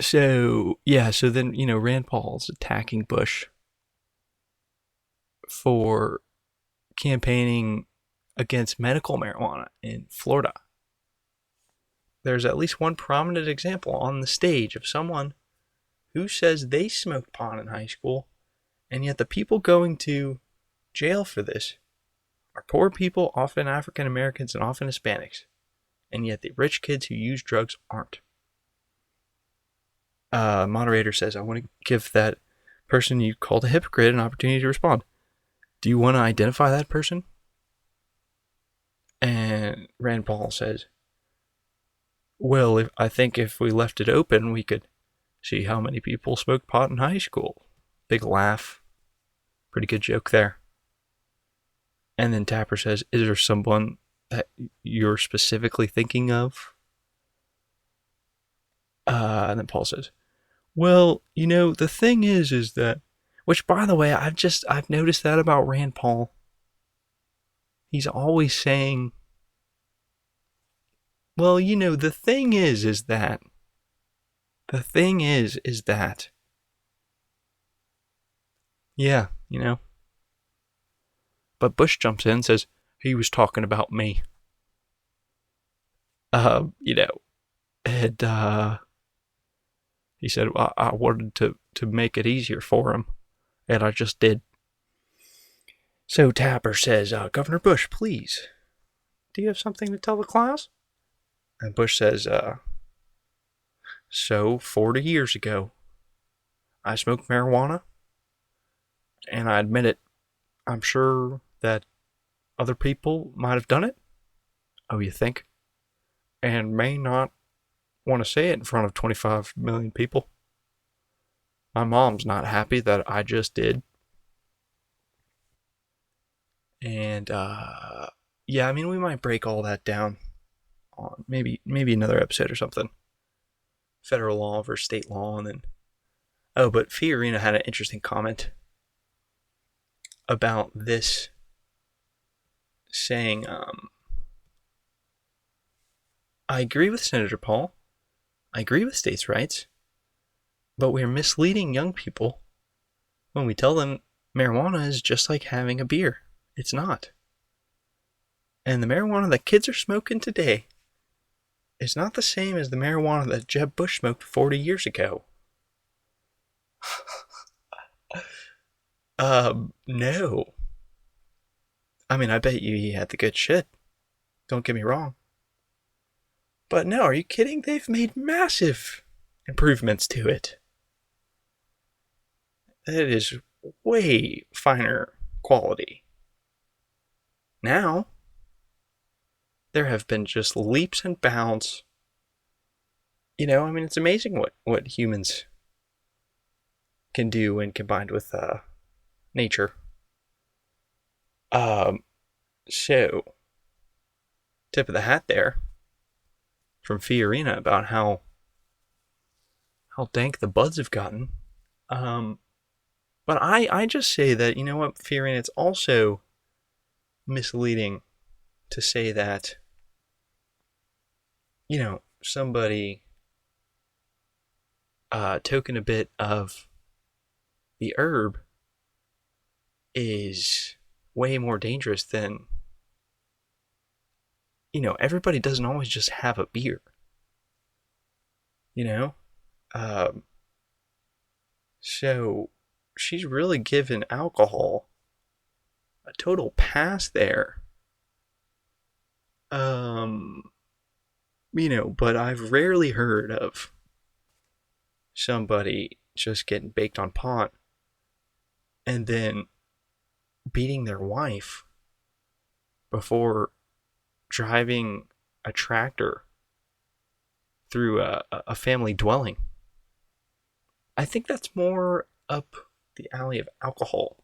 So then, Rand Paul's attacking Bush for campaigning against medical marijuana in Florida. There's at least one prominent example on the stage of someone who says they smoked pot in high school, and yet the people going to jail for this are poor people, often African Americans and often Hispanics, and yet the rich kids who use drugs aren't. Moderator says, I want to give that person you called a hypocrite an opportunity to respond. Do you want to identify that person? And Rand Paul says, well, I think if we left it open, we could see how many people smoked pot in high school. Big laugh. Pretty good joke there. And then Tapper says, is there someone that you're specifically thinking of? And then Paul says, well, the thing is that, which by the way, I've noticed that about Rand Paul. He's always saying, well, the thing is that, yeah, But Bush jumps in and says, he was talking about me. And, he said, well, I wanted to make it easier for him, and I just did. So Tapper says, Governor Bush, please, do you have something to tell the class? And Bush says, so 40 years ago, I smoked marijuana, and I admit it. I'm sure that other people might have done it. Oh, you think? And may not want to say it in front of 25 million people. My mom's not happy that I just did. And, we might break all that down on maybe another episode or something. Federal law versus state law, and then... Oh, but Fiorina had an interesting comment about this, saying, I agree with Senator Paul. I agree with states' rights. But we're misleading young people when we tell them marijuana is just like having a beer. It's not. And the marijuana that kids are smoking today is not the same as the marijuana that Jeb Bush smoked 40 years ago. No. I mean, I bet you he had the good shit. Don't get me wrong. But no, are you kidding? They've made massive improvements to it. It is way finer quality. Now, there have been just leaps and bounds. It's amazing what humans can do when combined with nature. So, tip of the hat there from Fiorina about how dank the buds have gotten. But I just say that, Fiorina, it's also misleading to say that, somebody token a bit of the herb is way more dangerous than, everybody doesn't always just have a beer. So she's really given alcohol a total pass there. But I've rarely heard of somebody just getting baked on pot and then beating their wife before driving a tractor through a family dwelling. I think that's more up the alley of alcohol.